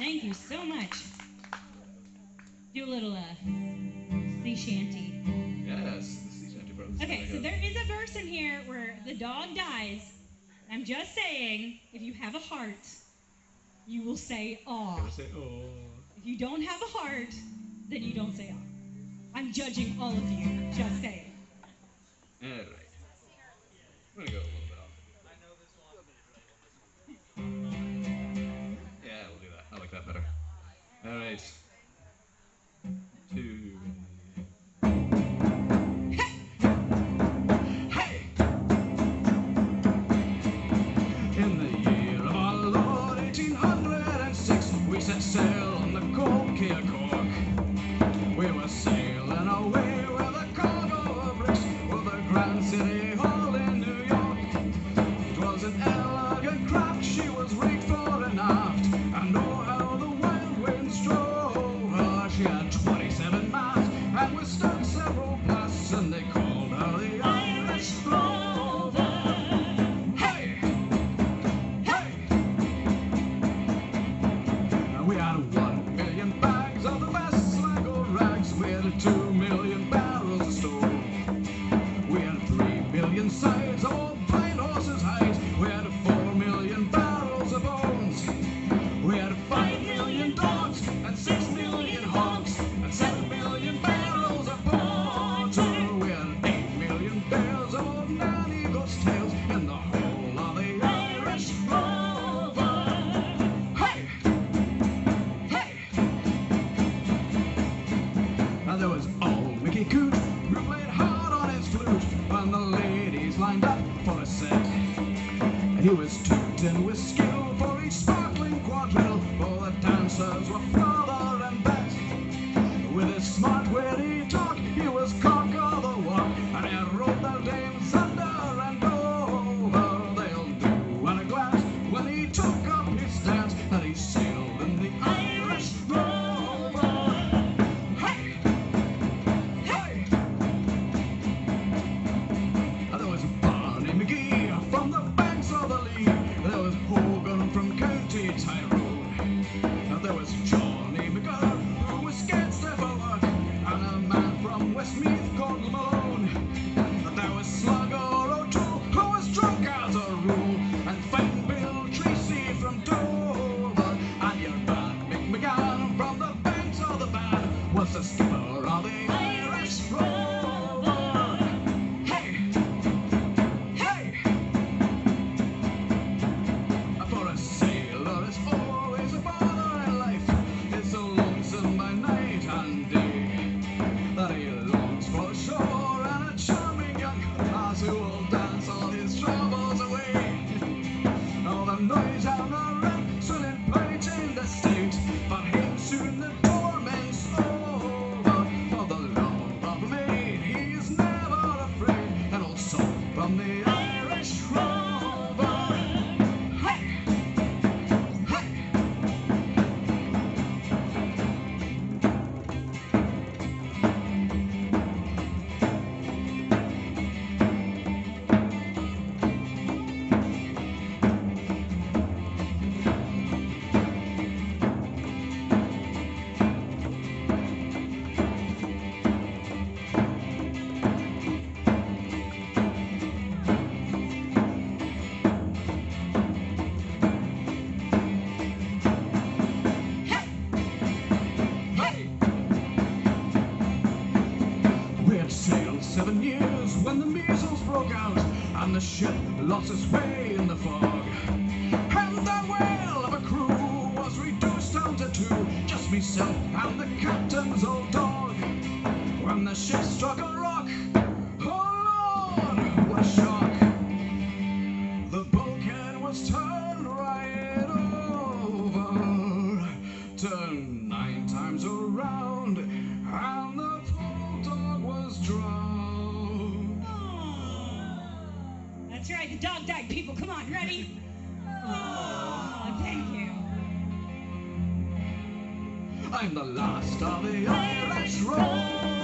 Thank you so much. Do a little sea shanty. Yes, the sea shanty brothers. Okay, so there is a verse in here where the dog dies. I'm just saying, if you have a heart, you will say aw. Gotta say, oh. If you don't have a heart, then you don't say aw. I'm judging all of you, just saying. All right. I'm gonna go a little bit off. Yeah, we'll do that. I like that better. All right. 2. Hey! In the year of our Lord 1806, we set sail on the cold Quay of Cork. We were sailing away with a cargo of bricks for the Grand City Hall in New York. It was an elegant craft, she was rigged fore and aft, and oh how the wild winds drove her. She had 27 masts and withstood several blasts, and they called her the Irish Rover. Hey! Hey! And we had 1 million bags of the best slag or rags. We had 2 million barrels of store. We had 3 million sides of old fine horses' hides. We had 4 million barrels of bones. We had 5 million dogs and 6 million hogs and 7 million barrels of porter. We had 8 million bales of old nanny goat's tails in the whole of the Irish Rover. Hey! Hey! Now there was old Mickey Coot, who played hard on his flute when the ladies lined up for a set. And he was tooting with skill for each sparkling quadrille, for the dancers were father and bet. With his smart witty talk, he was cock of the walk, and he rode the dames under and over. They'll do at a glance when he took up his stance that he sailed in the Irish Rover. Hey! Hey! There was Barney McGee from the banks of the Lee. There was Hogan from County Tyrone. There was Johnny McGurr, who was scared stiff for work, and a man from Westmeath called Malone. There was Slugger O'Toole, who was drunk as a rule, and Fine Bill Tracy from Dover. And your man Mick McGann from the banks of the Ban was the skipper of the Irish Rover. Hey! Hey! For a sailor, it's always a bother in life. It's so lonesome by night and day that he longs for shore and a charming young lass who will dance all his troubles away. All the noise and the rent soon invite in the state. For him soon the torment's over. For the love of a maid he is never afraid. An old soul from the Irish Rover. Hey! Hey! We had sailed 7 years when the measles broke out, and the ship lost its way in the fog. And the whale of a crew was reduced down to 2, just myself and the captain's old dog. When the ship struck a rock, oh Lord, what a shock! The bulkhead was turned right over, turned 9 times around, and the poor dog was drowned. That's right, the dog died, people. Come on, ready? Oh, thank you. I'm the last of the Irish Rover.